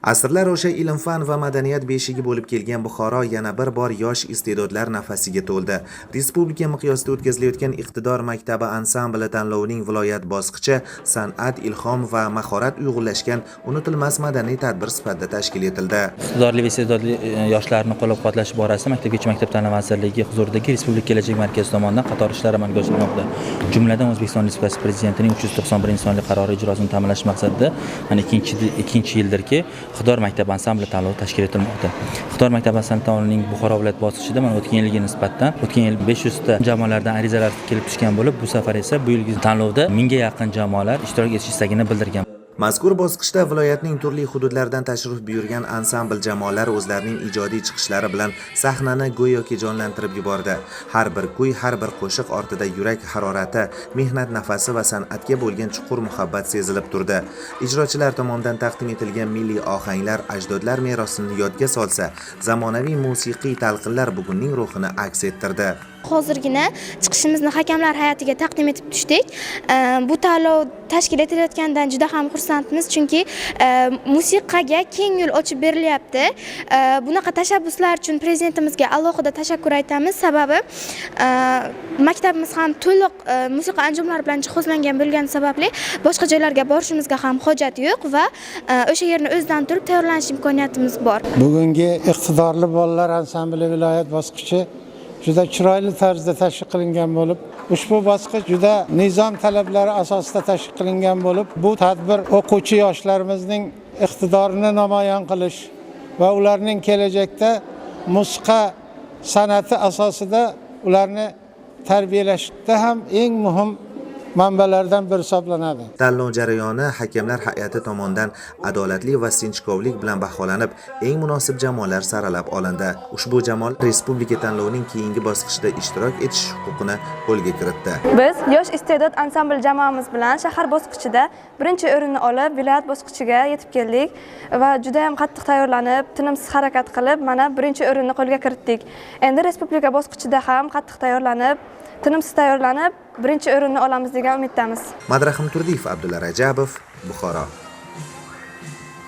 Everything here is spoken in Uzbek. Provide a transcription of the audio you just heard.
Asrlar o'sha ilm-fan va madaniyat beshigi bo'lib kelgan Buxoro yana bir bor yosh iste'dodlar nafasiga to'ldi. Respublika miqyosida o'tkazilayotgan Iqtidor maktabi ansambli tanlovining viloyat bosqichi san'at, ilhom va mahorat uyg'unlashgan unutilmas madaniy tadbir sifatida tashkil etildi. Iqtidorli va iste'dodli yoshlarni qo'llab-quvvatlash borasida Maktabgacha maktab ta'limi vazirligi huzuridagi Respublika kelajak markazi tomonidan qator ishlar amalga oshirilmoqda. Jumladan O'zbekiston Respublikasi Prezidentining 391-sonli qarori ijrosini ta'minlash maqsadida ikkinchi yildirki Iqtidor maktabi ansambli tanlovi tashkil etilmoqda. Iqtidor maktabi ansambli tanlovining Buxoro viloyat bosqichida mana o'tgan yilga nisbatan o'tgan yil 500 ta jamoalardan arizalar kelib tushgan bo'lib, bu safar esa bu yilgi tanlovda 1000 ga yaqin jamoalar ishtirok etish istagini bildirgan. Mazkur bosqichda viloyatning turli hududlaridan tashrif buyurgan ansambl jamoalar o'zlarining ijodiy chiqishlari bilan sahnani go'yoki jonlantirib yubordi. Har bir kuy, har bir qo'shiq ortida yurak harorati, mehnat nafasi va san'atga bo'lgan chuqur muhabbat sezilib turdi. Ijrochilar tomonidan taqdim etilgan milliy ohanglar ajdodlar merosini yodga solsa, zamonaviy musiqiy talqinlar bugunning ruhini aks ettirdi. Hozirgina chiqishimizni hakamlar hay'atiga taqdim etib tushdik. Bu tanlov tashkil etilayotganidan juda ham xursandmiz, chunki musiqaga keng yo'l ochib berilyapti. Bunaqa tashabbuslar uchun prezidentimizga alohida tashakkur aytamiz. Sababi maktabimiz ham to'liq musiqa anjomlari bilan jihozlangan bo'lgani sababli boshqa joylarga borishimizga ham hojat yo'q va o'sha yerni o'zidan turib tayyorlanish imkoniyatimiz bor. Bugungi iqtidorli bolalar ansambli viloyat bosqichi juda chiroyli tarzda tashkil qilingan bo'lib, ushbu bosqich juda nizom talablari asosida tashkil qilingan bo'lib, bu tadbir o'quvchi yoshlarimizning iqtidorini namoyon qilish va ularning kelajakda musiqa san'ati asosida ularni tarbiyalashda ham eng muhim manbalardan biri hisoblanadi. Tanlov jarayoni hakamlar hay'ati tomonidan adolatli va sinchkovlik bilan baholanib, eng munosib jamoalar saralab olindi. Ushbu jamoa respublika tanlovining keyingi bosqichida ishtirok etish huquqini qo'lga kiritdi. Biz yosh iste'dod ansambl jamoamiz bilan shahar bosqichida birinchi o'rinni olib, viloyat bosqichiga yetib keldik va juda ham qattiq tayyorlanib, tinimsiz harakat qilib, mana birinchi o'rinni qo'lga kiritdik. Endi respublika bosqichida ham qattiq tayyorlanib, tinimsiz tayyorlanib, birinchi o'rinni olamiz degan umiddamiz. Madrahim Turdiyev, Abdulla Rajabov, Buxoro.